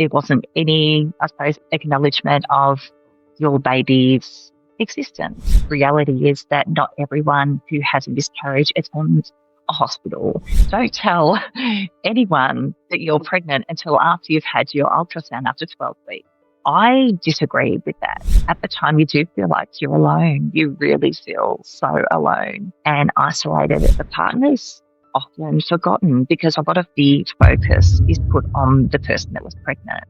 there wasn't any, I suppose, acknowledgement of your baby's existence. Reality is that not everyone who has a miscarriage attends a hospital. Don't tell anyone that you're pregnant until after you've had your ultrasound after 12 weeks. I disagree with that. At the time, you do feel like you're alone. You really feel so alone and isolated. The partner's often forgotten because a lot of the focus is put on the person that was pregnant.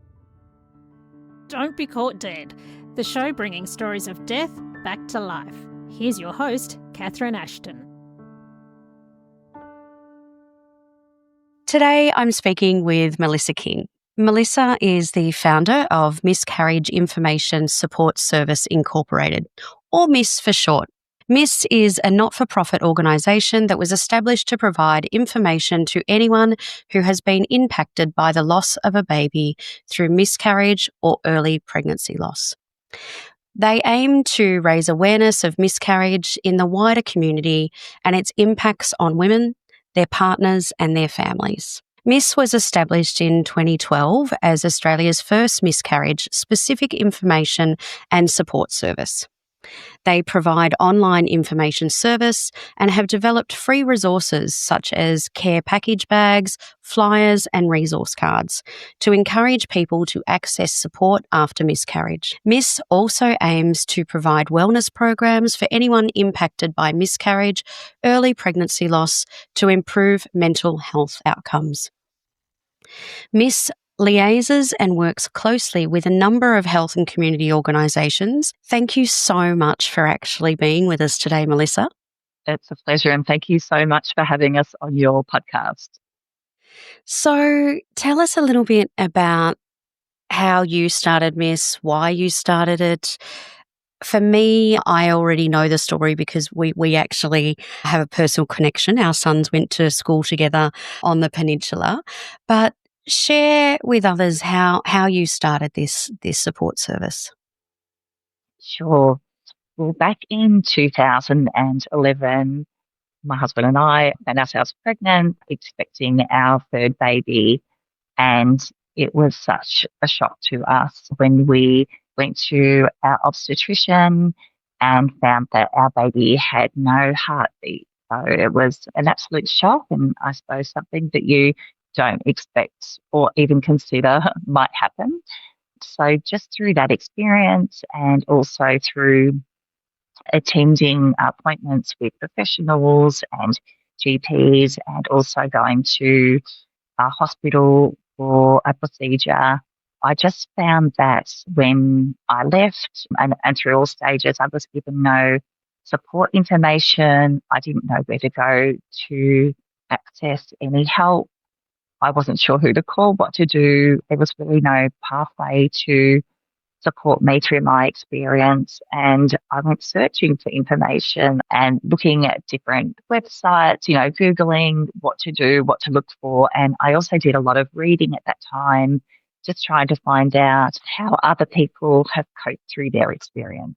Don't Be Caught Dead, the show bringing stories of death back to life. Here's your host, Catherine Ashton. Today I'm speaking with Melissa King. Melissa is the founder of Miscarriage Information Support Service Incorporated, or MIS for short. MIS is a not-for-profit organisation that was established to provide information to anyone who has been impacted by the loss of a baby through miscarriage or early pregnancy loss. They aim to raise awareness of miscarriage in the wider community and its impacts on women, their partners and their families. MIS was established in 2012 as Australia's first miscarriage-specific information and support service. They provide online information service and have developed free resources such as care package bags, flyers and resource cards to encourage people to access support after miscarriage. MIS also aims to provide wellness programs for anyone impacted by miscarriage, early pregnancy loss to improve mental health outcomes. MIS liaises and works closely with a number of health and community organisations. Thank you so much for actually being with us today, Melissa. It's a pleasure, and thank you so much for having us on your podcast. So tell us a little bit about how you started MIS, why you started it. For me, I already know the story because we actually have a personal connection. Our sons went to school together on the peninsula. But share with others how you started this support service. Sure. Well, back in 2011, my husband and I found ourselves pregnant, expecting our third baby, and it was such a shock to us when we went to our obstetrician and found that our baby had no heartbeat. So it was an absolute shock, and I suppose something that you don't expect or even consider might happen. So just through that experience and also through attending appointments with professionals and GPs and also going to a hospital for a procedure, I just found that when I left and through all stages, I was given no support information. I didn't know where to go to access any help. I wasn't sure who to call, what to do. There was really no pathway to support me through my experience. And I went searching for information and looking at different websites, Googling what to do, what to look for. And I also did a lot of reading at that time, just trying to find out how other people have coped through their experience.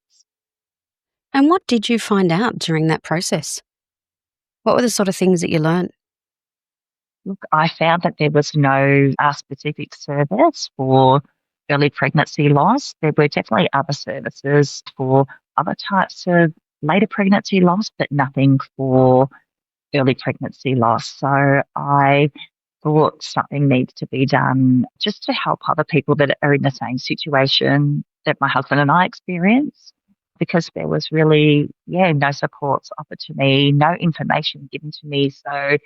And what did you find out during that process? What were the sort of things that you learned? Look, I found that there was no specific service for early pregnancy loss. There were definitely other services for other types of later pregnancy loss, but nothing for early pregnancy loss. So I thought something needs to be done just to help other people that are in the same situation that my husband and I experienced, because there was really, no supports offered to me, no information given to me. So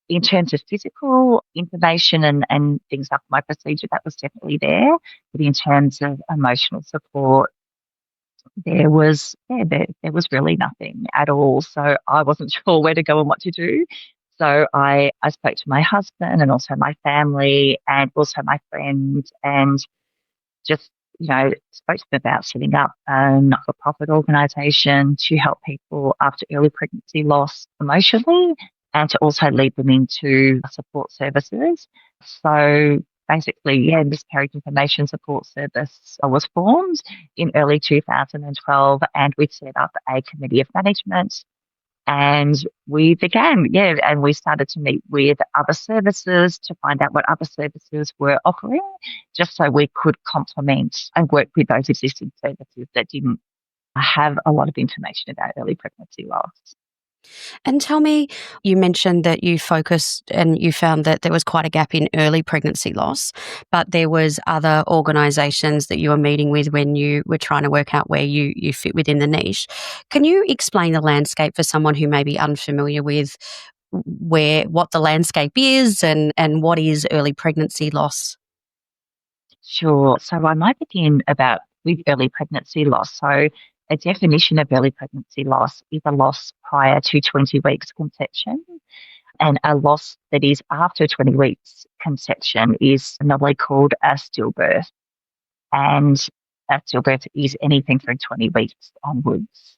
in terms of physical information and things like my procedure, that was definitely there. But in terms of emotional support, there was really nothing at all. So I wasn't sure where to go and what to do. So I spoke to my husband and also my family and also my friends and just, spoke to them about setting up a not-for-profit organisation to help people after early pregnancy loss emotionally, and to also lead them into support services. So basically, Miscarriage Information Support Service was formed in early 2012, and we set up a committee of management And we and we started to meet with other services to find out what other services were offering, just so we could complement and work with those existing services that didn't have a lot of information about early pregnancy loss. And tell me, you mentioned that you focused and you found that there was quite a gap in early pregnancy loss, but there was other organisations that you were meeting with when you were trying to work out where you fit within the niche. Can you explain the landscape for someone who may be unfamiliar with what the landscape is and what is early pregnancy loss? Sure. So I might begin with early pregnancy loss. So a definition of early pregnancy loss is a loss prior to 20 weeks conception, and a loss that is after 20 weeks conception is normally called a stillbirth. And a stillbirth is anything from 20 weeks onwards.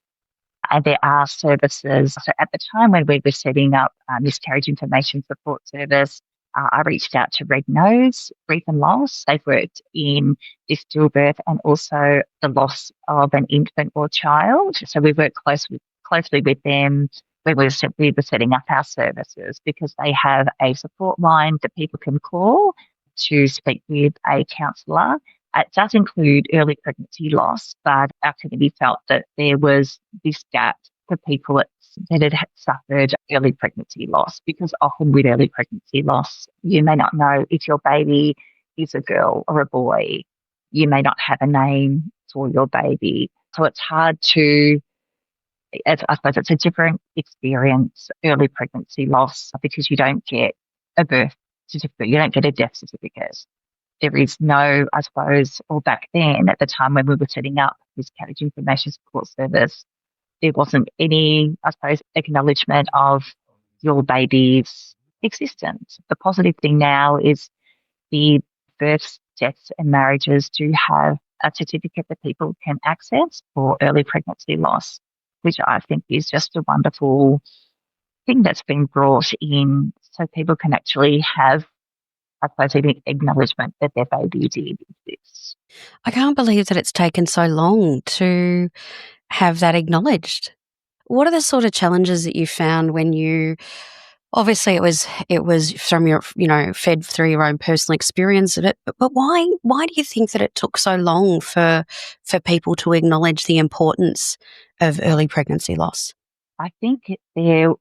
And there are services. So at the time when we were setting up Miscarriage Information Support Service, I reached out to Red Nose, Grief and Loss. They've worked in this stillbirth and also the loss of an infant or child. So we worked closely with them when we were setting up our services, because they have a support line that people can call to speak with a counsellor. It does include early pregnancy loss, but our committee felt that there was this gap for people that had suffered early pregnancy loss, because often with early pregnancy loss, you may not know if your baby is a girl or a boy. You may not have a name for your baby. So it's hard I suppose it's a different experience, early pregnancy loss, because you don't get a birth certificate, you don't get a death certificate. There is no, I suppose, or back then at the time when we were setting up this Miscarriage Information Support Service, there wasn't any, I suppose, acknowledgement of your baby's existence. The positive thing now is the births, deaths and marriages do have a certificate that people can access for early pregnancy loss, which I think is just a wonderful thing that's been brought in, so people can actually have, I suppose, an acknowledgement that their baby did exist. I can't believe that it's taken so long to have that acknowledged. What are the sort of challenges that you found when you, obviously it was from your, fed through your own personal experience of it, but why do you think that it took so long for people to acknowledge the importance of early pregnancy loss? I think there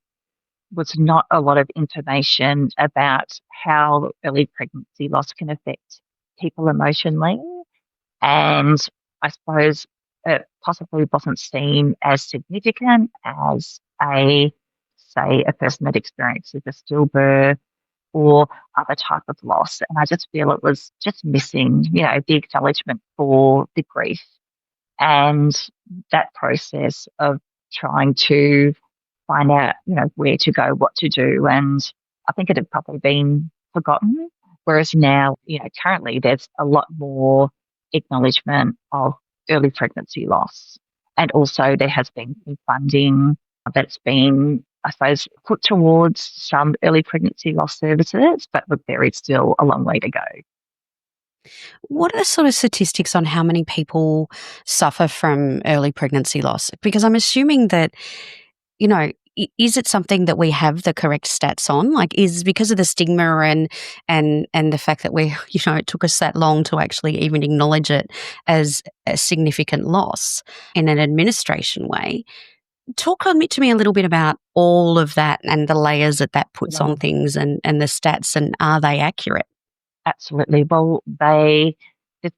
was not a lot of information about how early pregnancy loss can affect people emotionally. And I suppose it possibly wasn't seen as significant as a person that experiences a stillbirth or other type of loss. And I just feel it was just missing, the acknowledgement for the grief and that process of trying to find out, where to go, what to do. And I think it had probably been forgotten. Whereas now, currently there's a lot more acknowledgement of early pregnancy loss. And also there has been some funding that's been, I suppose, put towards some early pregnancy loss services, but look, there is still a long way to go. What are sort of statistics on how many people suffer from early pregnancy loss? Because I'm assuming that, is it something that we have the correct stats on? Like, is because of the stigma and the fact that it took us that long to actually even acknowledge it as a significant loss in an administration way? Talk to me a little bit about all of that and the layers that puts on things and the stats, and are they accurate? Absolutely. Well, the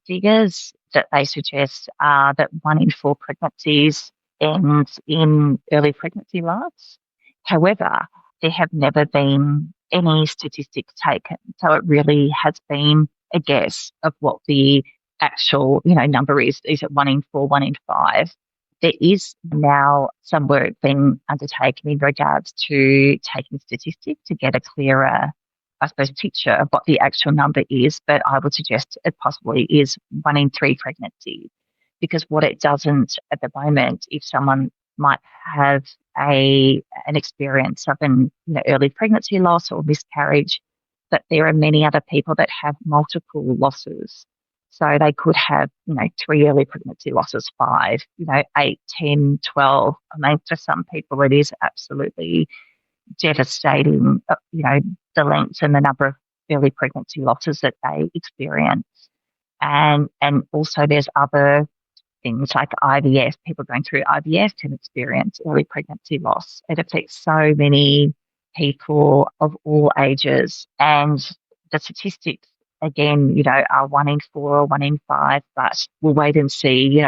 figures that they suggest are that 1 in 4 pregnancies ends in early pregnancy loss. However, there have never been any statistics taken. So it really has been a guess of what the actual, number is. Is it 1 in 4, 1 in 5? There is now some work being undertaken in regards to taking statistics to get a clearer, I suppose, picture of what the actual number is, but I would suggest it possibly is 1 in 3 pregnancies, because what it doesn't at the moment, if someone might have an experience of an early pregnancy loss or miscarriage, that there are many other people that have multiple losses. So they could have, 3 early pregnancy losses, 5, 8, 10, 12. I mean, for some people, it is absolutely devastating, the lengths and the number of early pregnancy losses that they experience. And also there's other things like IVF. People going through IVF can experience early pregnancy loss. It affects so many people of all ages. And the statistics, again, are 1 in 4 or 1 in 5, but we'll wait and see,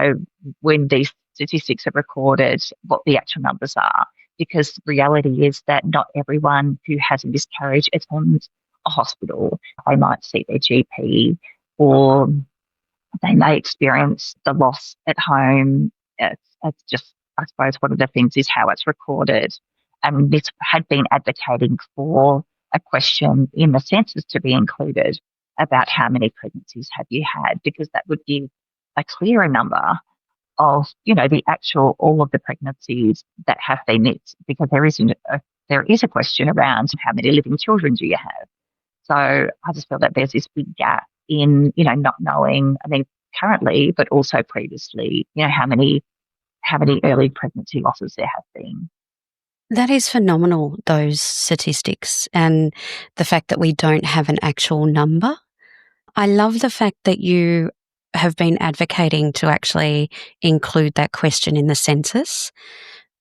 when these statistics are recorded, what the actual numbers are. Because the reality is that not everyone who has a miscarriage attends a hospital. They might see their GP, or they may experience the loss at home. It's just, I suppose, one of the things is how it's recorded. And this had been advocating for a question in the census to be included about how many pregnancies have you had, because that would give a clearer number of, the actual, all of the pregnancies that have been missed, because there is a question around how many living children do you have. So I just feel that there's this big gap in, not knowing, I mean, currently, but also previously, how many early pregnancy losses there have been. That is phenomenal, those statistics, and the fact that we don't have an actual number. I love the fact that you have been advocating to actually include that question in the census,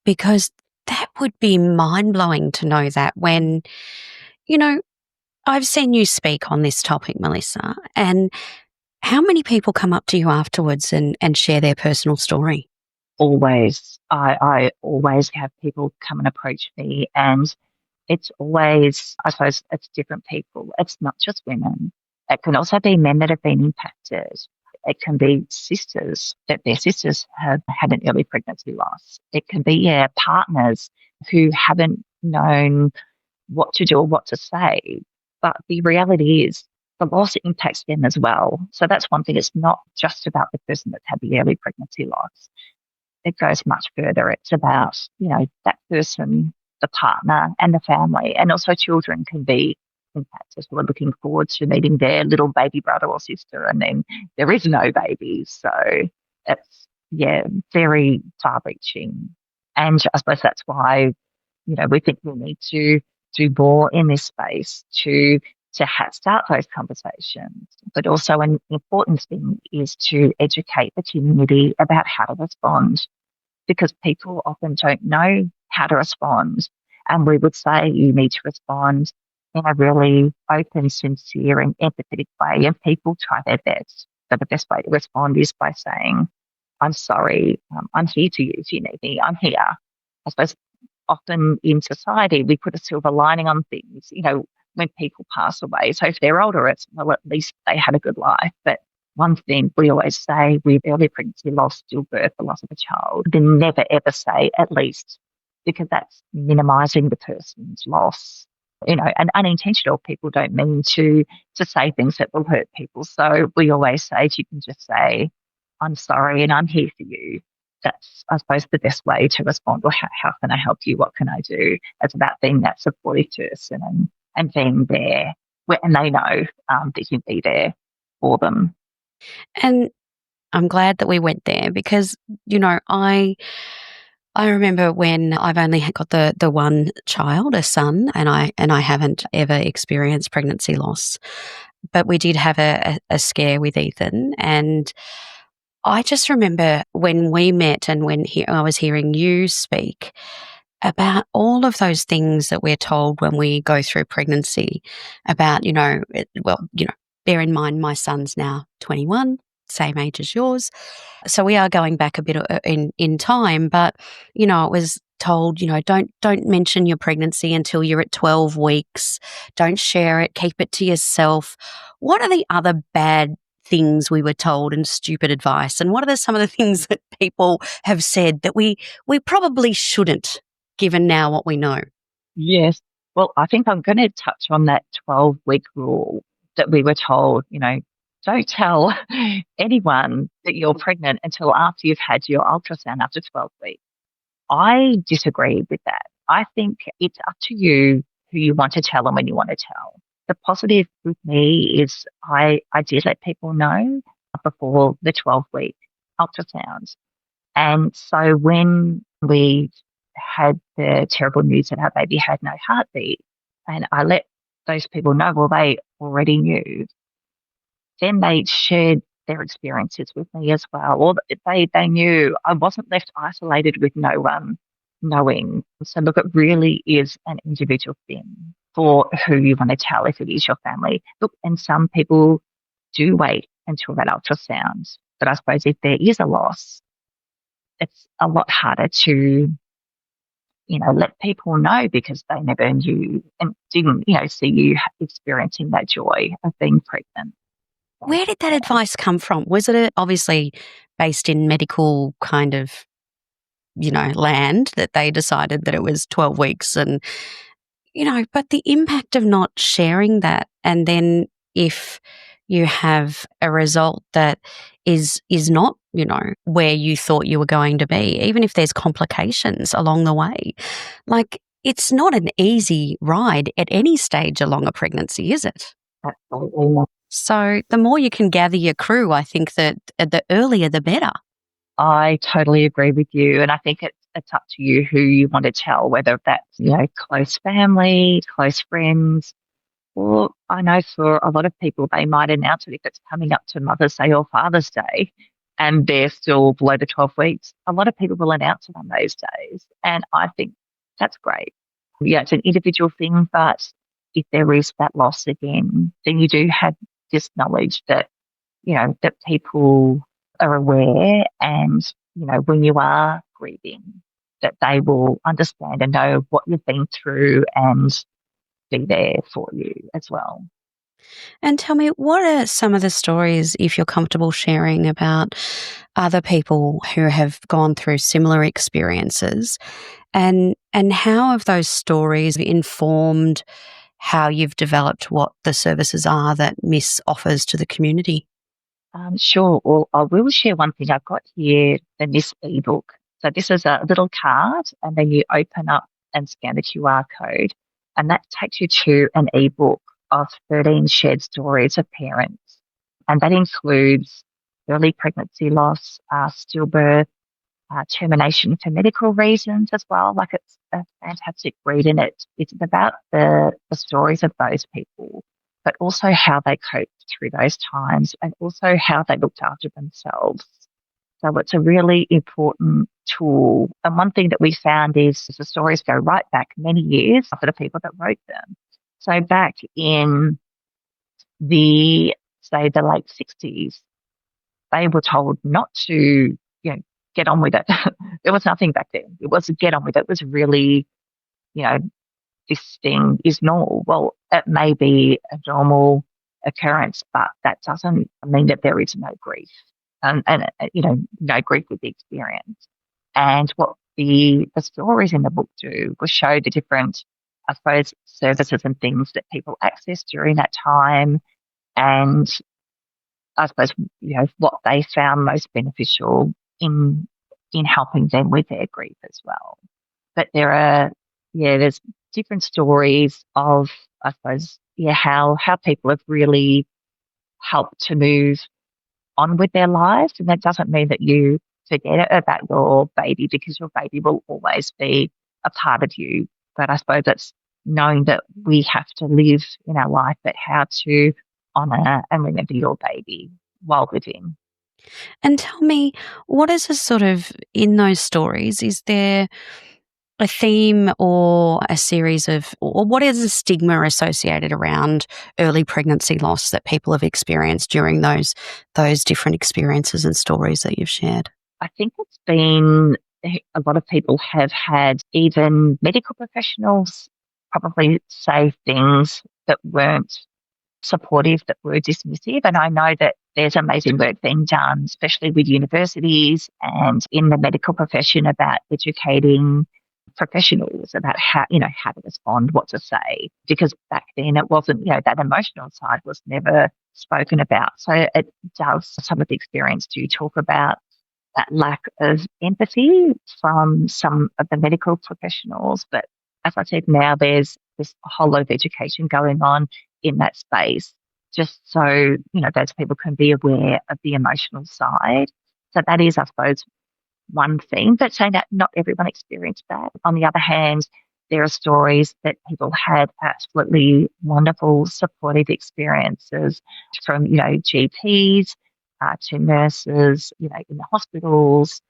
because that would be mind-blowing to know that when, I've seen you speak on this topic, Melissa, and how many people come up to you afterwards and share their personal story? Always. I always have people come and approach me, and it's always, I suppose, it's different people. It's not just women. It can also be men that have been impacted. It can be sisters, that their sisters have had an early pregnancy loss. It can be partners who haven't known what to do or what to say. But the reality is the loss impacts them as well. So that's one thing. It's not just about the person that's had the early pregnancy loss. It goes much further. It's about, that person, the partner and the family, and also children can be impacted. We're looking forward to meeting their little baby brother or sister, and then there is no baby. So it's, very far reaching. And I suppose that's why, we think we need to do more in this space to start those conversations. But also an important thing is to educate the community about how to respond, because people often don't know how to respond. And we would say you need to respond in a really open, sincere and empathetic way, and people try their best. But the best way to respond is by saying, I'm sorry, I'm here to you if you need me, I'm here. I suppose often in society we put a silver lining on things, when people pass away. So if they're older, it's, well, at least they had a good life. But one thing we always say with early pregnancy loss, stillbirth, the loss of a child, then never ever say at least, because that's minimising the person's loss. And unintentional, people don't mean to say things that will hurt people. So we always say, you can just say, I'm sorry and I'm here for you. That's, I suppose, the best way to respond. Or how can I help you? What can I do? It's about being that supportive person and being there, and they know that you'll be there for them. And I'm glad that we went there, because, I remember when I've only got the one child, a son, and I haven't ever experienced pregnancy loss. But we did have a scare with Ethan, and I just remember when we met and when I was hearing you speak about all of those things that we're told when we go through pregnancy about, bear in mind my son's now 21, same age as yours. So we are going back a bit in time, but, it was told, don't mention your pregnancy until you're at 12 weeks. Don't share it. Keep it to yourself. What are the other bad things we were told and stupid advice? And what are some of the things that people have said that we probably shouldn't, given now what we know? Yes. Well, I think I'm going to touch on that 12-week rule that we were told, don't tell anyone that you're pregnant until after you've had your ultrasound after 12 weeks. I disagree with that. I think it's up to you who you want to tell and when you want to tell. The positive with me is I did let people know before the 12-week ultrasound. And so when we had the terrible news that our baby had no heartbeat, and I let those people know, well, they already knew, then they shared their experiences with me as well. Or they knew I wasn't left isolated with no one knowing. So look, it really is an individual thing for who you want to tell if it is your family. Look, and some people do wait until that ultrasound. But I suppose if there is a loss, it's a lot harder to, let people know because they never knew and didn't, see you experiencing that joy of being pregnant. Where did that advice come from? Was it obviously based in medical kind of, land that they decided that it was 12 weeks and, but the impact of not sharing that, and then if you have a result that is not, where you thought you were going to be, even if there's complications along the way, like it's not an easy ride at any stage along a pregnancy, is it? Absolutely not. So the more you can gather your crew, I think that the earlier the better. I totally agree with you. And I think it's up to you who you want to tell, whether that's, close family, close friends, or I know for a lot of people, they might announce it if it's coming up to Mother's Day or Father's Day and they're still below the 12 weeks. A lot of people will announce it on those days. And I think that's great. Yeah, it's an individual thing, but if there is that loss again, then you do have this knowledge that, that people are aware and, when you are grieving, that they will understand and know what you've been through and be there for you as well. And tell me, what are some of the stories, if you're comfortable sharing, about other people who have gone through similar experiences, and how have those stories informed how you've developed what the services are that Miss offers to the community? Sure. Well, I will share one thing. I've got here the Miss ebook. So this is a little card, and then you open up and scan the QR code, and that takes you to an ebook of 13 shared stories of parents. And that includes early pregnancy loss, stillbirth, termination for medical reasons as well. Like, it's a fantastic read, and it's about the stories of those people, but also how they coped through those times and also how they looked after themselves. So it's a really important tool. And one thing that we found is the stories go right back many years for the people that wrote them. So back in the late 60s, they were told not to, get on with it. There was nothing back then. It was get on with it. It was really, this thing is normal. Well, it may be a normal occurrence, but that doesn't mean that there is no grief. And no grief with the experience. And what the stories in the book do was show the different, I suppose, services and things that people access during that time, and I suppose, what they found most beneficial in helping them with their grief as well. But there's different stories of, I suppose, how people have really helped to move on with their lives. And that doesn't mean that you forget about your baby, because your baby will always be a part of you. But I suppose it's knowing that we have to live in our life, but how to honour and remember your baby while living. And tell me, what is a sort of, in those stories, is there a theme or a series of, or what is the stigma associated around early pregnancy loss that people have experienced during those different experiences and stories that you've shared? I think it's been, a lot of people have had, even medical professionals probably say things that weren't supportive, that were dismissive. And I know that there's amazing work being done, especially with universities and in the medical profession, about educating professionals about how to respond, what to say, because back then it wasn't, that emotional side was never spoken about. So it does, some of the experience do talk about that lack of empathy from some of the medical professionals. But as I said, now there's this whole lot of education going on in that space. just so, those people can be aware of the emotional side. So that is, I suppose, one thing, but saying that not everyone experienced that. On the other hand, there are stories that people had absolutely wonderful supportive experiences from, GPs to nurses, in the hospitals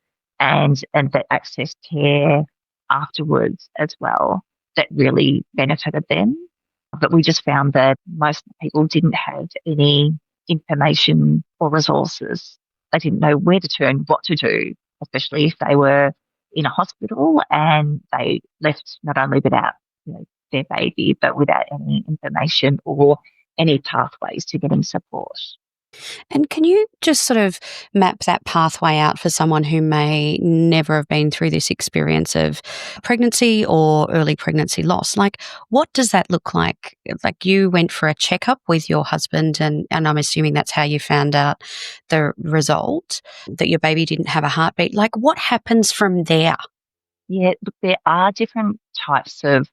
and that access care afterwards as well that really benefited them. But we just found that most people didn't have any information or resources. They didn't know where to turn, what to do, especially if they were in a hospital and they left not only without their baby, but without any information or any pathways to getting support. And can you just sort of map that pathway out for someone who may never have been through this experience of pregnancy or early pregnancy loss? Like, what does that look like? Like, you went for a checkup with your husband, and I'm assuming that's how you found out the result, that your baby didn't have a heartbeat. Like, what happens from there? Yeah, look, there are different types of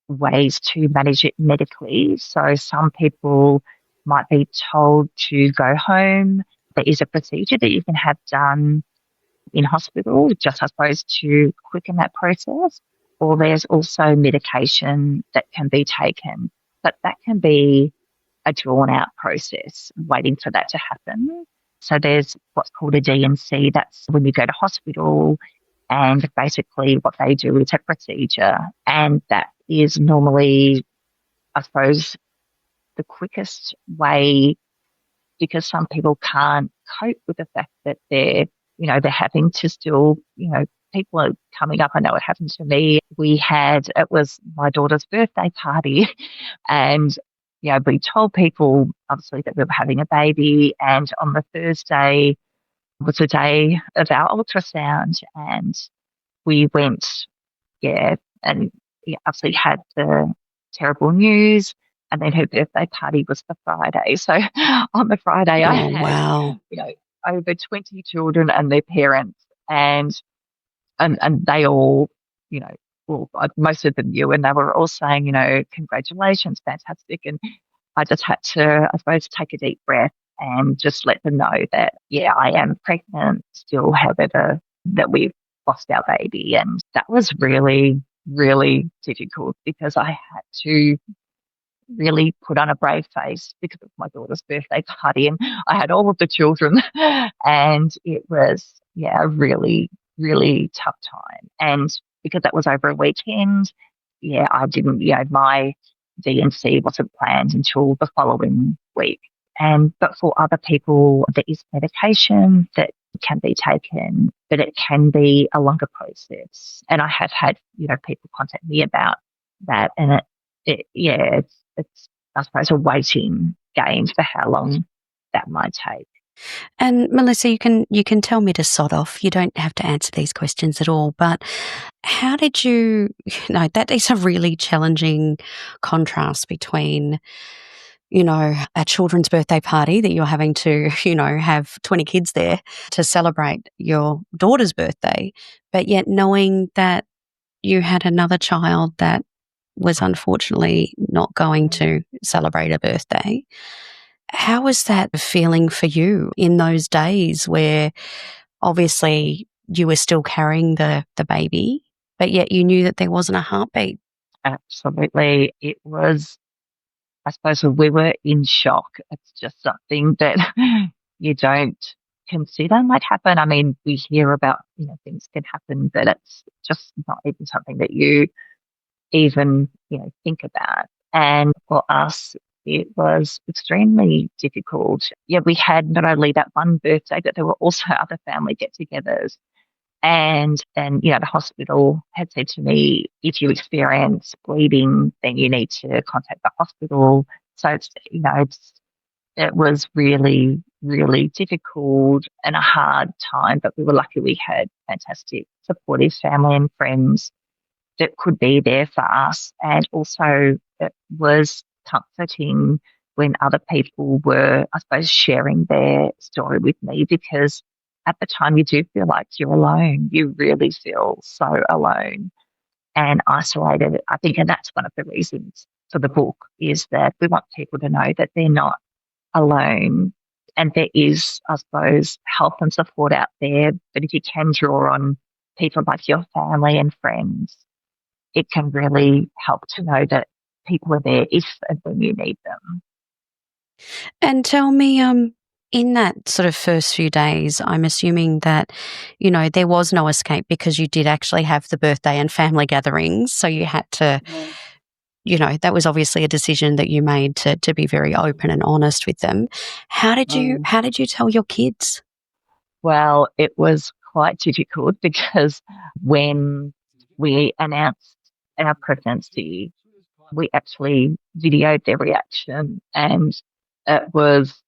ways to manage it medically. So some people might be told to go home. There is a procedure that you can have done in hospital, just I suppose to quicken that process. Or there's also medication that can be taken, but that can be a drawn out process waiting for that to happen. So there's what's called a D&C. That's when you go to hospital, and basically what they do is a procedure, and that is normally, I suppose, the quickest way, because some people can't cope with the fact that they're having to still, people are coming up. I know it happened to me. It was my daughter's birthday party and, we told people obviously that we were having a baby, and on the Thursday was the day of our ultrasound, and we went, and obviously had the terrible news. And then her birthday party was the Friday. So on the Friday, I had, wow. over 20 children and their parents, and they all, most of them knew, and they were all saying, congratulations, fantastic. And I just had to, I suppose, take a deep breath and just let them know that, I am pregnant still, however, that we've lost our baby. And that was really, really difficult because I had to really put on a brave face because of my daughter's birthday party, and I had all of the children and it was, a really, really tough time. And because that was over a weekend, I didn't, my D&C wasn't planned until the following week. But for other people, there is medication that can be taken, but it can be a longer process. And I have had, people contact me about that, and it's, I suppose, a waiting game for how long that might take. And Melissa, you can tell me to sod off. You don't have to answer these questions at all. But how did you know, that is a really challenging contrast between, a children's birthday party that you're having to, have 20 kids there to celebrate your daughter's birthday, but yet knowing that you had another child that was unfortunately not going to celebrate a birthday. How was that feeling for you in those days where obviously you were still carrying the baby, but yet you knew that there wasn't a heartbeat? Absolutely. It was, I suppose, we were in shock. It's just something that you don't consider might happen. I mean, we hear about, things can happen, but it's just not even something that you even, think about. And for us, it was extremely difficult. Yeah, we had not only that one birthday, but there were also other family get-togethers. And the hospital had said to me, if you experience bleeding, then you need to contact the hospital. So it was really, really difficult and a hard time, but we were lucky we had fantastic supportive family and friends that could be there for us. And also it was comforting when other people were, I suppose, sharing their story with me, because at the time you do feel like you're alone. You really feel so alone and isolated, I think. And that's one of the reasons for the book, is that we want people to know that they're not alone. And there is, I suppose, help and support out there. But if you can draw on people like your family and friends, it can really help to know that people are there if and when you need them. And tell me, in that sort of first few days, I'm assuming that, there was no escape because you did actually have the birthday and family gatherings. So you had to, that was obviously a decision that you made to be very open and honest with them. How did you tell your kids? Well, it was quite difficult because when we announced our pregnancy, we actually videoed their reaction, and it was,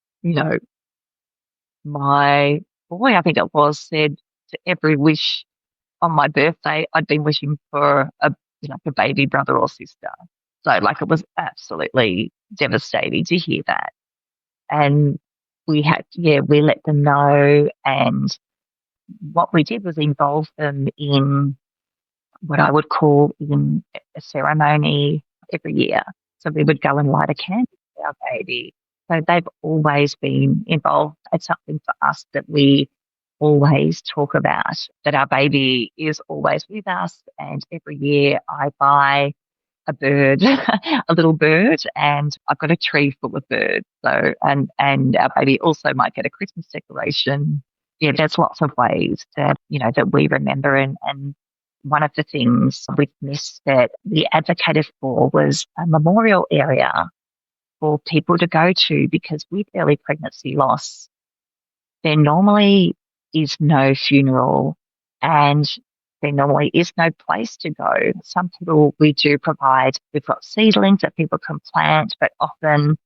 my boy, I think it was, said to every wish on my birthday, I'd been wishing for a baby brother or sister. So it was absolutely devastating to hear that. And we let them know. And what we did was involve them in what I would call in a ceremony every year. So we would go and light a candle for our baby. So they've always been involved. It's something for us that we always talk about, that our baby is always with us. And every year I buy a bird, a little bird, and I've got a tree full of birds. So, and our baby also might get a Christmas decoration. Yeah, there's lots of ways that, that we remember. And one of the things with Miss that we advocated for was a memorial area for people to go to, because with early pregnancy loss, there normally is no funeral and there normally is no place to go. Some people we do provide, we've got seedlings that people can plant, but often,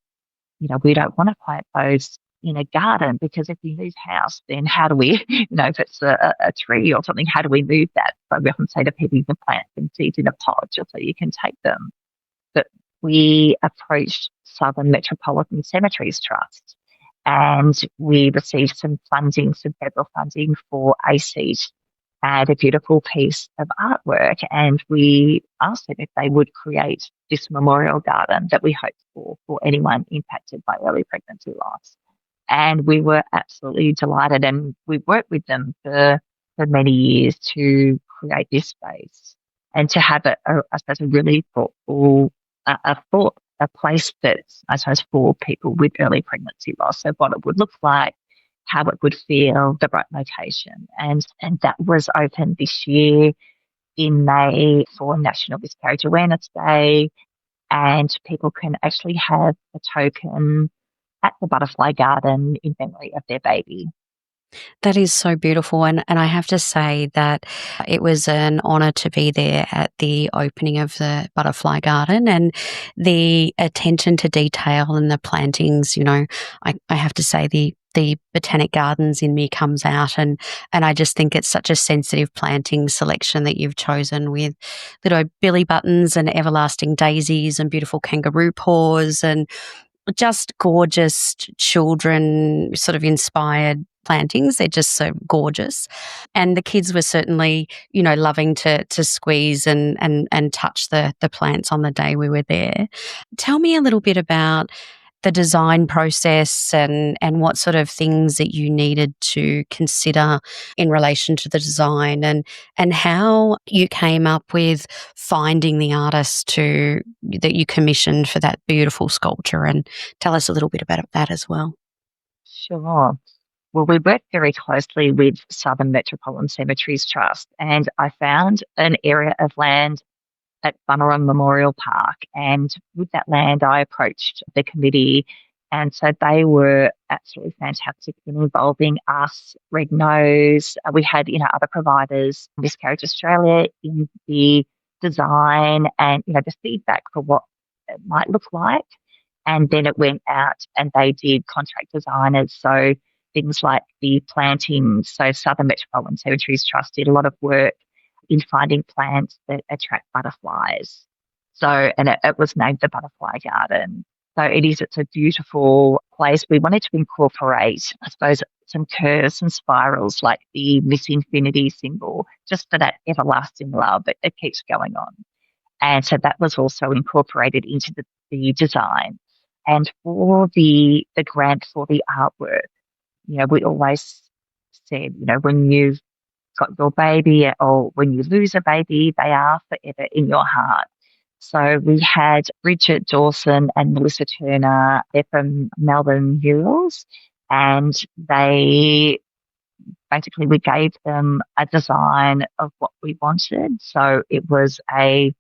we don't want to plant those in a garden, because if we move house, then how do we, if it's a tree or something, how do we move that? So we often say to people, you can plant some seeds in a pot just so you can take them. But we approached Southern Metropolitan Cemeteries Trust, and we received some federal funding for a seat and a beautiful piece of artwork. And we asked them if they would create this memorial garden that we hoped for anyone impacted by early pregnancy loss. And we were absolutely delighted, and we worked with them for many years to create this space and to have I suppose, a really thoughtful, a place that's, I suppose, for people with early pregnancy loss. So what it would look like, how it would feel, the right location. And that was open this year in May for National Miscarriage Awareness Day. And people can actually have a token at the Butterfly Garden in memory of their baby. That is so beautiful. And I have to say that it was an honour to be there at the opening of the Butterfly Garden, and the attention to detail and the plantings. I have to say the Botanic Gardens in me comes out, and I just think it's such a sensitive planting selection that you've chosen, with little billy buttons and everlasting daisies and beautiful kangaroo paws and just gorgeous children sort of inspired plantings. They're just so gorgeous. And the kids were certainly, loving to squeeze and touch the plants on the day we were there. Tell me a little bit about the design process and what sort of things that you needed to consider in relation to the design, and how you came up with finding the artist that you commissioned for that beautiful sculpture, and tell us a little bit about that as well. Sure. Well, we worked very closely with Southern Metropolitan Cemeteries Trust, and I found an area of land at Bunurong Memorial Park. And with that land, I approached the committee. And so they were absolutely fantastic in involving us, Red Nose. We had, other providers, Miscarriage Australia, in the design and, the feedback for what it might look like. And then it went out and they did contract designers. So things like the plantings. So Southern Metropolitan Cemeteries Trust did a lot of work in finding plants that attract butterflies. So, and it was named the Butterfly Garden. So it's a beautiful place. We wanted to incorporate, I suppose, some curves and spirals like the Miss Infinity symbol, just for that everlasting love that it keeps going on. And so that was also incorporated into the design. And for the grant for the artwork, we always said, when you've got your baby or when you lose a baby, they are forever in your heart. So we had Bridget Dawson and Melissa Turner. They're from Melbourne Murals, and we gave them a design of what we wanted. So it was a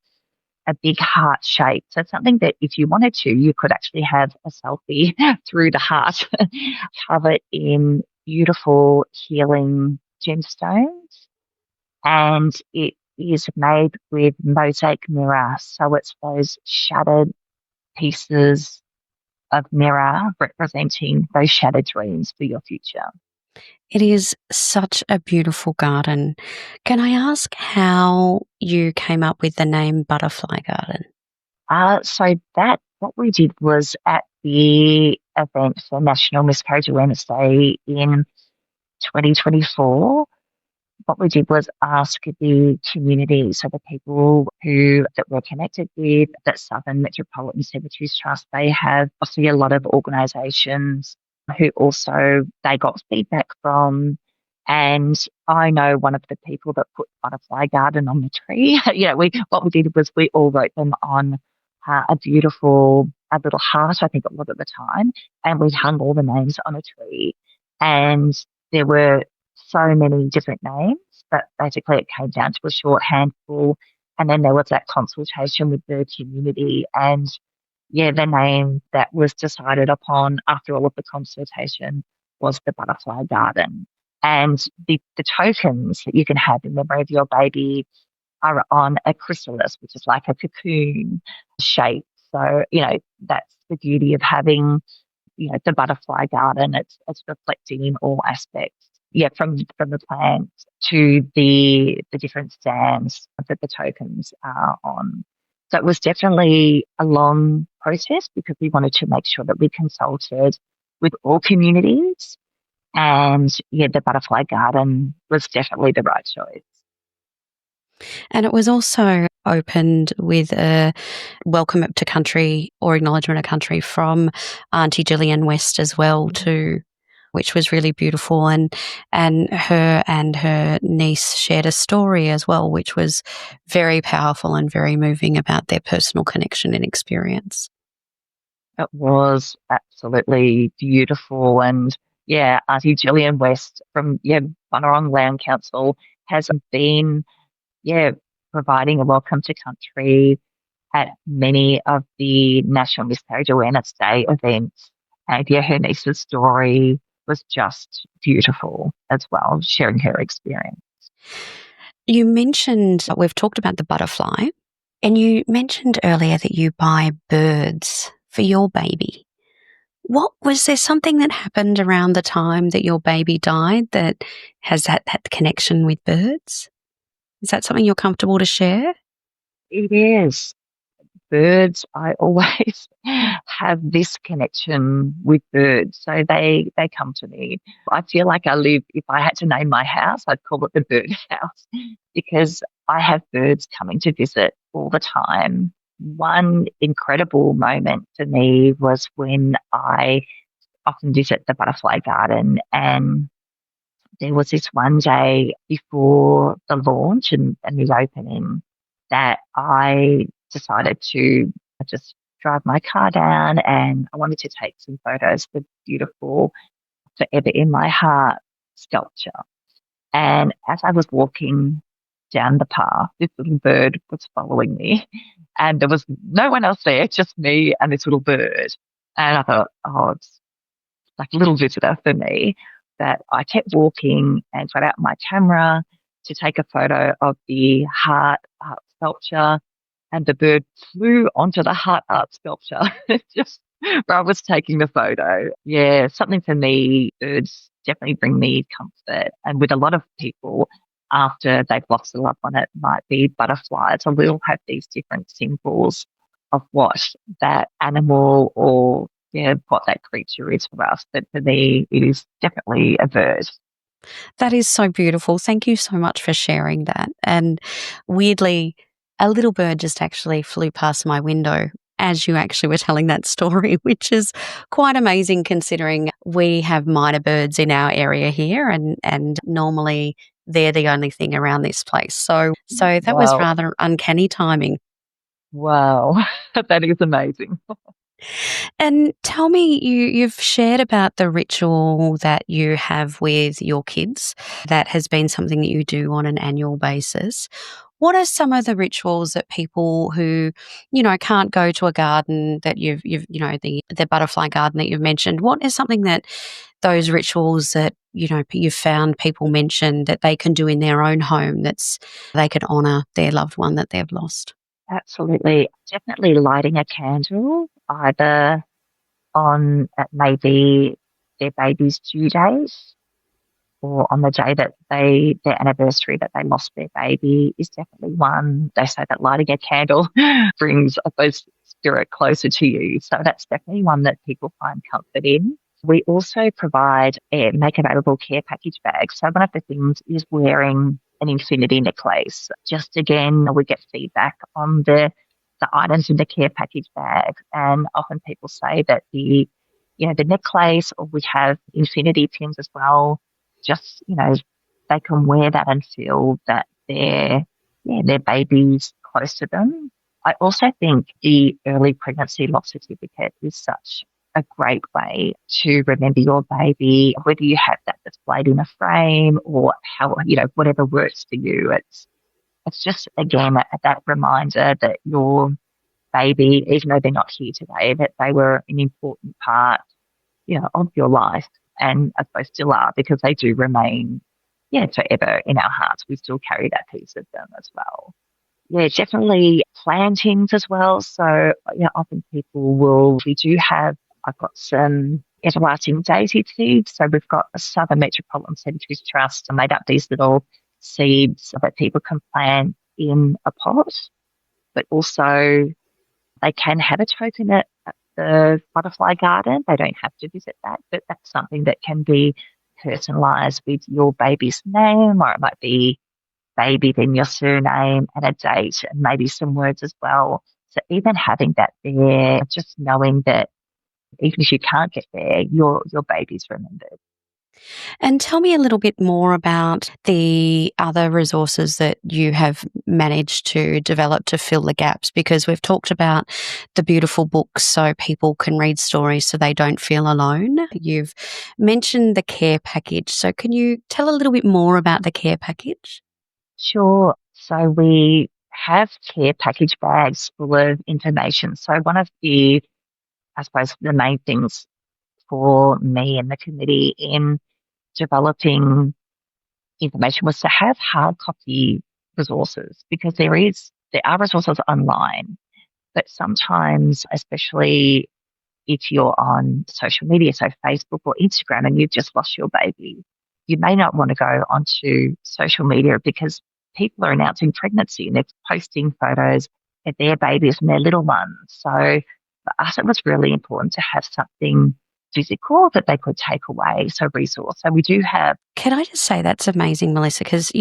big heart shape. So it's something that if you wanted to, you could actually have a selfie through the heart, covered in beautiful healing gemstones. And it is made with mosaic mirror. So it's those shattered pieces of mirror representing those shattered dreams for your future. It is such a beautiful garden. Can I ask how you came up with the name Butterfly Garden? What we did was at the event for National Miscarriage Awareness Day in 2024, what we did was ask the community, so the people that we're connected with, that Southern Metropolitan Cemeteries Trust, they have obviously a lot of organisations who also they got feedback from. And I know one of the people that put Butterfly Garden on the tree. What we did was we all wrote them on a little heart, I think it was at the time, and we hung all the names on a tree. And there were so many different names, but basically it came down to a short handful. And then there was that consultation with the community. And the name that was decided upon after all of the consultation was the Butterfly Garden. And the tokens that you can have in memory of your baby are on a chrysalis, which is like a cocoon shape. So, that's the beauty of having, the butterfly garden. It's reflecting in all aspects. Yeah, from the plant to the different stands that the tokens are on. So it was definitely a long process because we wanted to make sure that we consulted with all communities. And the butterfly garden was definitely the right choice. And it was also opened with a welcome to country or acknowledgement of country from Auntie Gillian West as well too, which was really beautiful. And her and her niece shared a story as well, which was very powerful and very moving about their personal connection and experience. It was absolutely beautiful. And Auntie Gillian West from Bunurong Land Council has been providing a welcome to country at many of the National Miscarriage Awareness Day events. And her niece's story was just beautiful as well, sharing her experience. You mentioned, we've talked about the butterfly, and you mentioned earlier that you buy birds for your baby. Was there something that happened around the time that your baby died that has that connection with birds? Is that something you're comfortable to share? It is. Birds, I always have this connection with birds. So they come to me. I feel like if I had to name my house, I'd call it the bird house because I have birds coming to visit all the time. One incredible moment for me was when I often visit the butterfly garden, and there was this one day before the launch and the opening that I decided to just drive my car down, and I wanted to take some photos of the beautiful Forever in My Heart sculpture. And as I was walking down the path, this little bird was following me, and there was no one else there, just me and this little bird. And I thought, it's like a little visitor for me. That I kept walking and got out my camera to take a photo of the heart art sculpture, and the bird flew onto the heart art sculpture just where I was taking the photo. Yeah, something for me, birds definitely bring me comfort. And with a lot of people, after they've lost a loved one, it might be butterflies. So we all have these different symbols of what that animal or what that creature is for us. But for me, it is definitely a bird. That is so beautiful. Thank you so much for sharing that. And weirdly, a little bird just actually flew past my window as you actually were telling that story, which is quite amazing considering we have minor birds in our area here and normally they're the only thing around this place. So that was Wow. rather uncanny timing. Wow. That is amazing. And tell me, you've shared about the ritual that you have with your kids. That has been something that you do on an annual basis. What are some of the rituals that people who, can't go to a garden that you've the butterfly garden that you've mentioned? What is something that those rituals that, you've found people mention that they can do in their own home that's they could honour their loved one that they've lost? Absolutely. Definitely lighting a candle, either on maybe their baby's due date or on the day that their anniversary that they lost their baby is definitely one. They say that lighting a candle brings, I suppose, spirit closer to you. So that's definitely one that people find comfort in. We also provide make available care package bags. So one of the things is wearing an infinity necklace. Just again, we get feedback on the items in the care package bag, and often people say that the necklace, or we have infinity pins as well. Just they can wear that and feel that their baby's close to them. I also think the early pregnancy loss certificate is such a great way to remember your baby, whether you have that displayed in a frame or how, whatever works for you. It's just, again, that reminder that your baby, even though they're not here today, that they were an important part, of your life, and I suppose still are, because they do remain, forever in our hearts. We still carry that piece of them as well. Yeah, definitely plantings as well. So, often I've got some everlasting daisy seeds. So we've got a Southern Metropolitan Cemeteries Trust made up these little seeds that people can plant in a pot, but also they can have a token at the butterfly garden. They don't have to visit that, but that's something that can be personalised with your baby's name, or it might be baby, then your surname and a date, and maybe some words as well. So even having that there, just knowing that even if you can't get there, your baby's remembered. And tell me a little bit more about the other resources that you have managed to develop to fill the gaps, because we've talked about the beautiful books so people can read stories so they don't feel alone. You've mentioned the care package. So can you tell a little bit more about the care package? Sure. So we have care package bags full of information. So one of I suppose, the main things for me and the committee in developing information was to have hard copy resources, because there are resources online, but sometimes, especially if you're on social media, so Facebook or Instagram, and you've just lost your baby, you may not want to go onto social media because people are announcing pregnancy and they're posting photos of their babies and their little ones. So for us, it was really important to have something physical that they could take away, so resource. So we do have. Can I just say that's amazing, Melissa, because,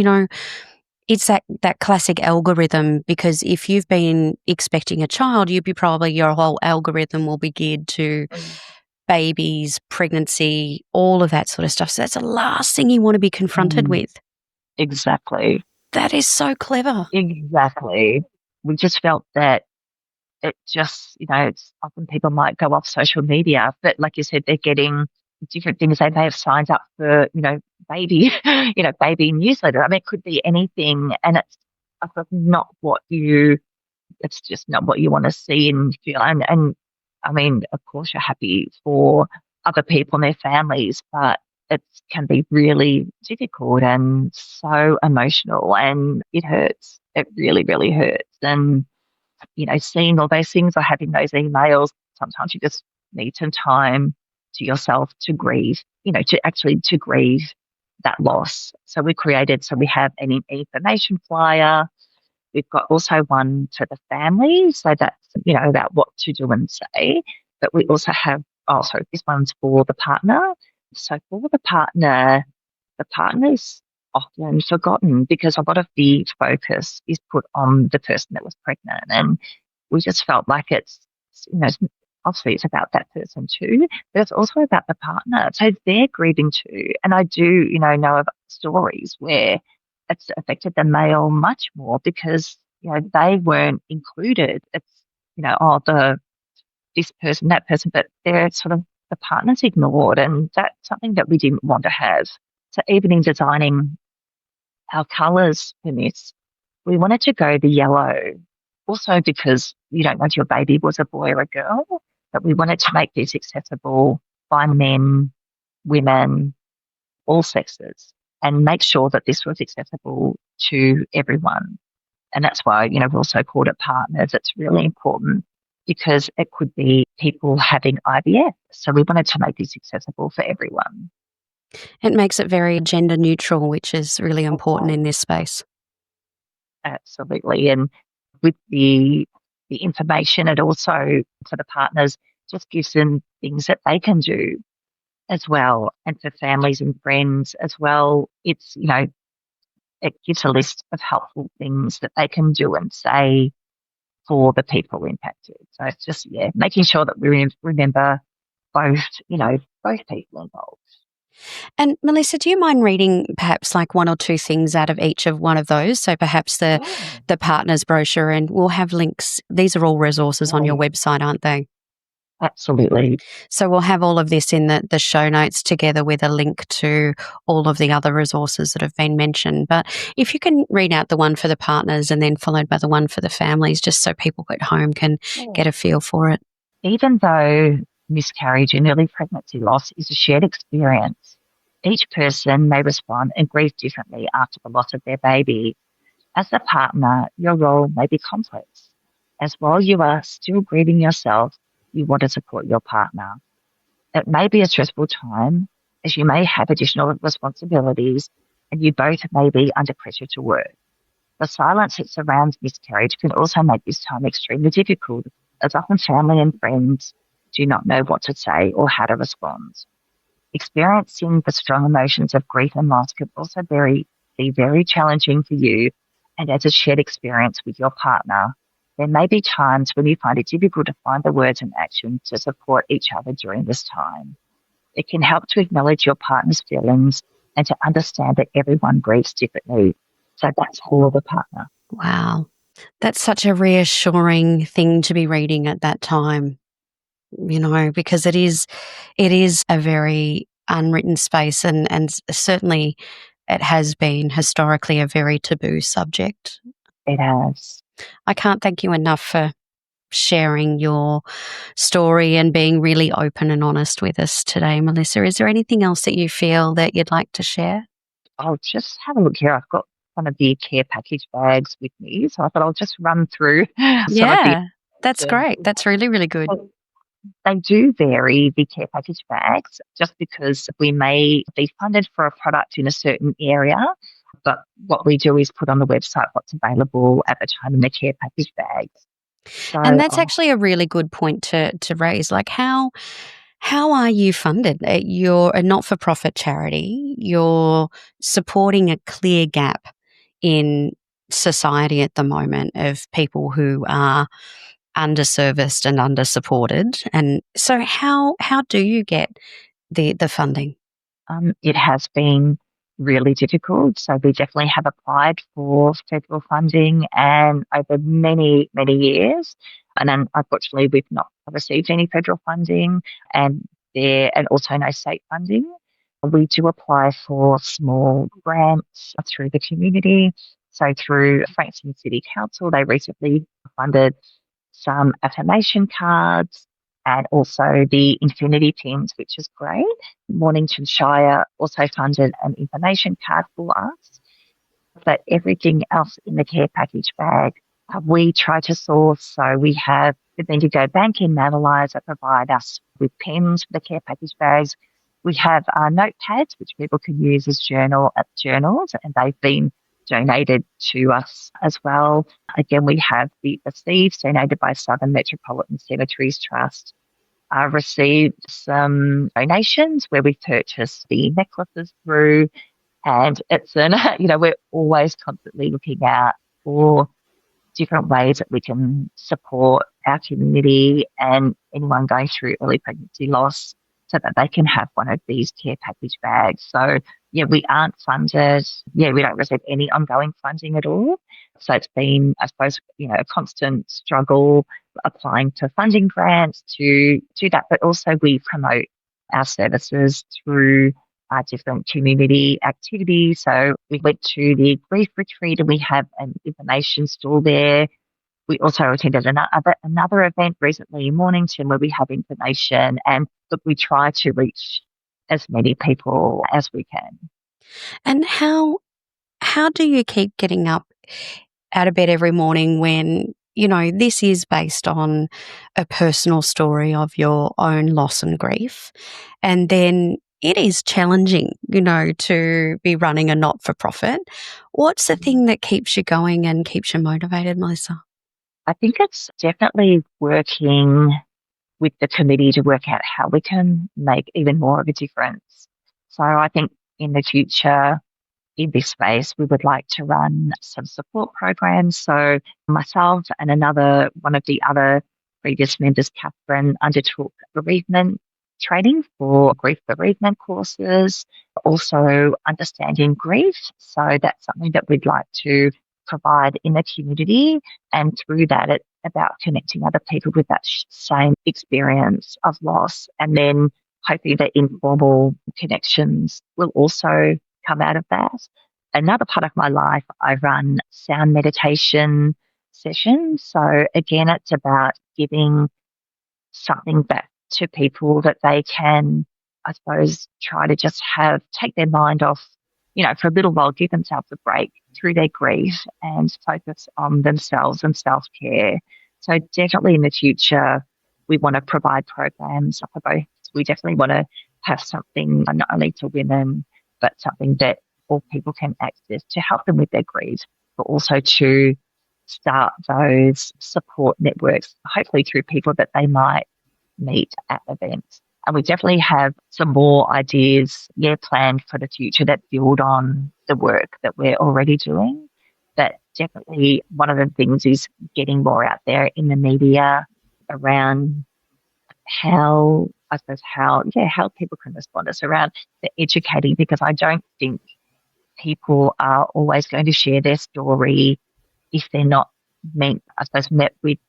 it's that classic algorithm, because if you've been expecting a child, your whole algorithm will be geared to babies, pregnancy, all of that sort of stuff. So that's the last thing you want to be confronted with. Exactly. That is so clever. Exactly. We just felt that it just, it's often people might go off social media, but like you said, they're getting different things. They may have signed up for, baby, baby newsletter. I mean, it could be anything. And it's I suppose it's just not what you want to see and feel. And I mean, of course, you're happy for other people and their families, but it can be really difficult and so emotional, and it hurts. It really, really hurts. And, seeing all those things or having those emails, sometimes you just need some time to yourself to grieve, to grieve that loss. So we have an information flyer. We've got also one to the family. So that's, about what to do and say. But we also have, this one's for the partner. So for the partner's often forgotten because a lot of the focus is put on the person that was pregnant. And we just felt like it's obviously it's about that person too, but it's also about the partner. So they're grieving too. And I do, know of stories where it's affected the male much more because, they weren't included. It's, this person, that person, but they're sort of the partner's ignored. And that's something that we didn't want to have. So even in designing our colours for this, we wanted to go the yellow, also because you don't know if your baby was a boy or a girl, but we wanted to make this accessible by men, women, all sexes, and make sure that this was accessible to everyone. And that's why, we've also called it partners. It's really important because it could be people having IVF. So we wanted to make this accessible for everyone. It makes it very gender neutral, which is really important in this space. Absolutely. And with the information, it also, for the partners, just gives them things that they can do as well. And for families and friends as well, it's, it gives a list of helpful things that they can do and say for the people impacted. So it's just, making sure that we remember both, both people involved. And Melissa, do you mind reading perhaps like one or two things out of each of one of those? So perhaps the partners brochure, and we'll have links. These are all resources on your website, aren't they? Absolutely. So we'll have all of this in the show notes together with a link to all of the other resources that have been mentioned. But if you can read out the one for the partners and then followed by the one for the families, just so people at home can get a feel for it. Even though miscarriage and early pregnancy loss is a shared experience, each person may respond and grieve differently after the loss of their baby. As a partner, your role may be complex. As while you are still grieving yourself, you want to support your partner. It may be a stressful time as you may have additional responsibilities and you both may be under pressure to work. The silence that surrounds miscarriage can also make this time extremely difficult, as often family and friends do not know what to say or how to respond. Experiencing the strong emotions of grief and loss can also be very challenging for you, and as a shared experience with your partner, there may be times when you find it difficult to find the words and actions to support each other during this time. It can help to acknowledge your partner's feelings and to understand that everyone grieves differently. So that's for the partner. Wow. That's such a reassuring thing to be reading at that time, because it is a very unwritten space and certainly it has been historically a very taboo subject. It has. I can't thank you enough for sharing your story and being really open and honest with us today, Melissa. Is there anything else that you feel that you'd like to share? I'll just have a look here. I've got one of the care package bags with me, so I thought I'll just run through some of the... That's great. That's really, really good. They do vary, the care package bags, just because we may be funded for a product in a certain area, but what we do is put on the website what's available at the time in the care package bags. So, and that's actually a really good point to raise. Like how are you funded? You're a not-for-profit charity. You're supporting a clear gap in society at the moment of people who are underserviced and under-supported. And so how do you get the funding? It has been really difficult. So we definitely have applied for federal funding and over many, many years. And then unfortunately we've not received any federal funding and also no state funding. We do apply for small grants through the community. So through Frankston City Council, they recently funded some affirmation cards and also the Infinity pins, which is great. Mornington Shire also funded an information card for us. But everything else in the care package bag, we try to source. So we have the Bendigo Bank in Manalize that provide us with pens for the care package bags. We have notepads, which people can use as journals, and they've been donated to us as well. Again, we have the sleeves donated by Southern Metropolitan Cemeteries Trust. Received some donations where we purchased the necklaces through, and it's we're always constantly looking out for different ways that we can support our community and anyone going through early pregnancy loss so that they can have one of these care package bags. So, yeah, we aren't funded. Yeah, we don't receive any ongoing funding at all. So it's been, I suppose, a constant struggle applying to funding grants to do that. But also we promote our services through different community activities. So we went to the grief retreat and we have an information stall there. We also attended another event recently in Mornington where we have information, and look, we try to reach as many people as we can. And how do you keep getting up out of bed every morning when, this is based on a personal story of your own loss and grief, and then it is challenging, to be running a not-for-profit. What's the thing that keeps you going and keeps you motivated, Melissa? I think it's definitely working with the committee to work out how we can make even more of a difference. So I think in the future, in this space, we would like to run some support programs. So myself and one of the other previous members, Catherine, undertook bereavement training for grief bereavement courses, also understanding grief. So that's something that we'd like to provide in the community. And through that, it's about connecting other people with that same experience of loss. And then hopefully the informal connections will also come out of that. Another part of my life, I run sound meditation sessions. So again, it's about giving something back to people that they can, I suppose, try to just take their mind off, for a little while, give themselves a break through their grief and focus on themselves and self-care. So definitely in the future, we want to provide programs for both. We definitely want to have something not only for women, but something that all people can access to help them with their grief, but also to start those support networks, hopefully through people that they might meet at events. And we definitely have some more ideas, planned for the future that build on the work that we're already doing. But definitely one of the things is getting more out there in the media around how people can respond to us, around the educating, because I don't think people are always going to share their story if they're not met with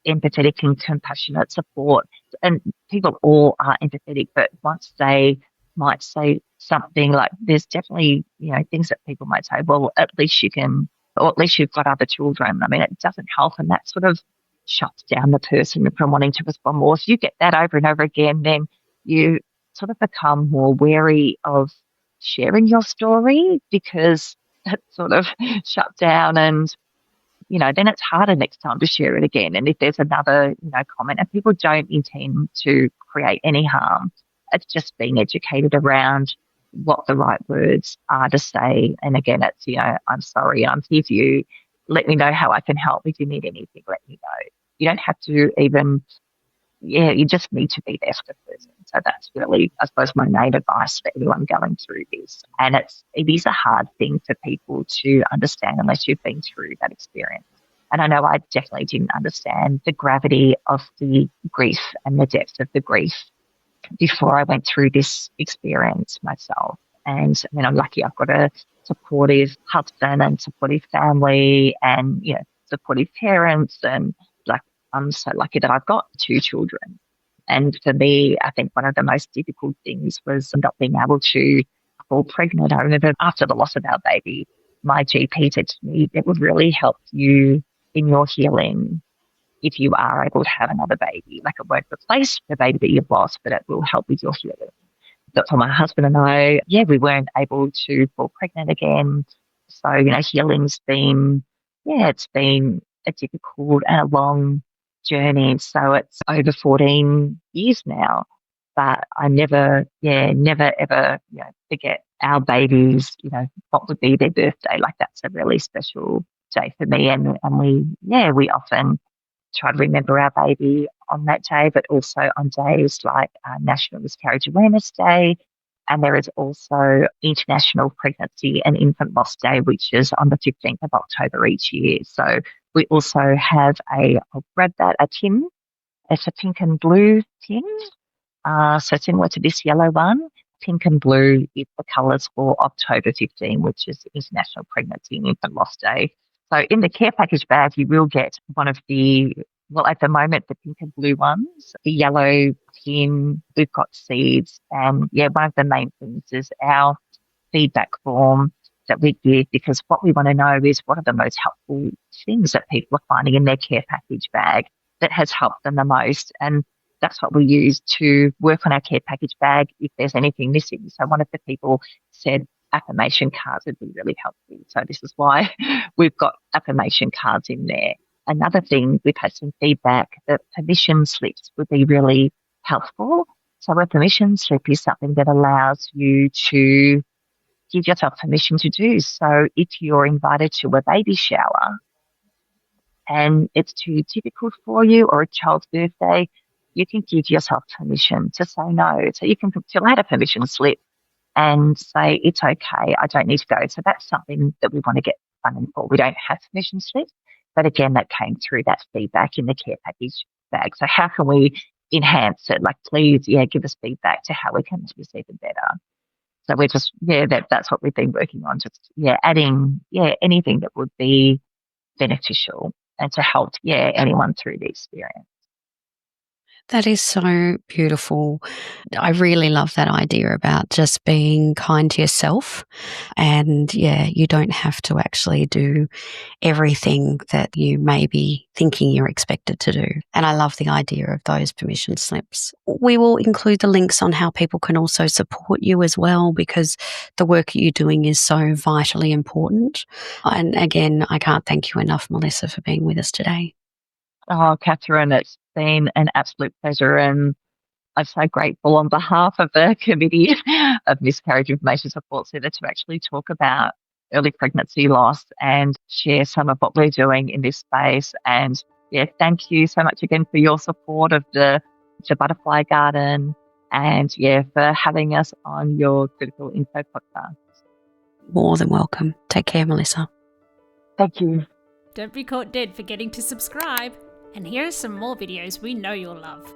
empathetic and compassionate support. And people all are empathetic, but once they might say something like, there's definitely, things that people might say, well, at least you can, or at least you've got other children. I mean, it doesn't help, and that sort of shuts down the person from wanting to respond more. If you get that over and over again, then you sort of become more wary of sharing your story, because that's sort of shut down, and then it's harder next time to share it again. And if there's another, comment, and people don't intend to create any harm, it's just being educated around what the right words are to say. And again, it's, I'm sorry, I'm here for you. Let me know how I can help. If you need anything, let me know. You don't have to even, you just need to be there for the person. So that's really, I suppose, my main advice for anyone going through this. And it is a hard thing for people to understand unless you've been through that experience. And I know I definitely didn't understand the gravity of the grief and the depth of the grief before I went through this experience myself. And I mean, I'm lucky I've got a supportive husband and supportive family and, supportive parents. And I'm so lucky that I've got 2 children. And for me, I think one of the most difficult things was not being able to fall pregnant. I remember after the loss of our baby, my GP said to me, it would really help you in your healing if you are able to have another baby. Like, it won't replace the baby that you've lost, but it will help with your healing. But for my husband and I, we weren't able to fall pregnant again. So, healing's been, it's been a difficult and a long journey. So it's over 14 years now. But I never ever, forget our babies, what would be their birthday. Like, that's a really special day for me. And we often try to remember our baby on that day, but also on days like National Miscarriage Awareness Day And there is also International Pregnancy and Infant Loss Day, which is on the 15th of October each year. So we also have I'll grab that, a tin. It's a pink and blue tin. So similar to this yellow one, pink and blue is the colours for October 15, which is International Pregnancy and Infant Loss Day. So in the care package bag, you will get one of at the moment, the pink and blue ones, the yellow tin, we've got seeds. And one of the main things is our feedback form that we give, because what we want to know is what are the most helpful things that people are finding in their care package bag that has helped them the most. And that's what we use to work on our care package bag if there's anything missing. So one of the people said affirmation cards would be really helpful. So this is why we've got affirmation cards in there. Another thing, we've had some feedback that permission slips would be really helpful. So a permission slip is something that allows you to give yourself permission to do. So if you're invited to a baby shower and it's too difficult for you, or a child's birthday, you can give yourself permission to say no. So you can fill out a permission slip and say, it's okay, I don't need to go. So that's something that we want to get funding for. We don't have permission slips, but again, that came through that feedback in the care package bag. So how can we enhance it? Like, please, give us feedback to how we can make this even better. So we're just, that's what we've been working on, just, adding, anything that would be beneficial and to help, anyone through the experience. That is so beautiful. I really love that idea about just being kind to yourself. And you don't have to actually do everything that you may be thinking you're expected to do. And I love the idea of those permission slips. We will include the links on how people can also support you as well, because the work that you're doing is so vitally important. And again, I can't thank you enough, Melissa, for being with us today. Oh, Catherine, it's been an absolute pleasure, and I'm so grateful on behalf of the Committee of Miscarriage Information Support Service to actually talk about early pregnancy loss and share some of what we're doing in this space. And thank you so much again for your support of the Butterfly Garden, and for having us on your Critical Info podcast. More than welcome. Take care, Melissa. Thank you. Don't be caught dead forgetting to subscribe. And here are some more videos we know you'll love.